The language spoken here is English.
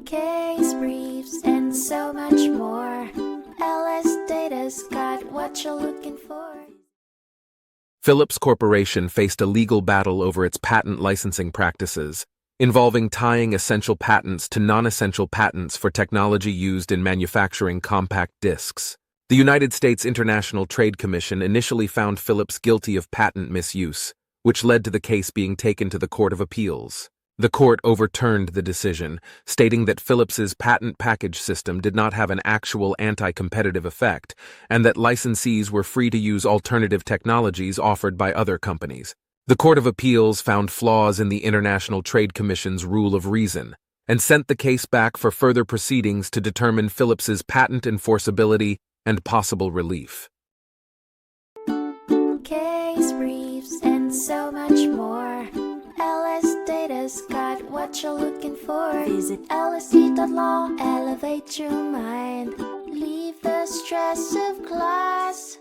case briefs, and so much more. LSData's got what you're looking for. Philips Corporation faced a legal battle over its patent licensing practices, involving tying essential patents to non-essential patents for technology used in manufacturing compact discs. The United States International Trade Commission initially found Philips guilty of patent misuse, which led to the case being taken to the Court of Appeals. The court overturned the decision, stating that Philips's patent package system did not have an actual anti-competitive effect, and that licensees were free to use alternative technologies offered by other companies. The Court of Appeals found flaws in the International Trade Commission's rule of reason, and sent the case back for further proceedings to determine Philips's patent enforceability and possible relief. Case briefs, and so much more. LSData's got what you're looking for. Visit lsd.law, elevate your mind, leave the stress of class.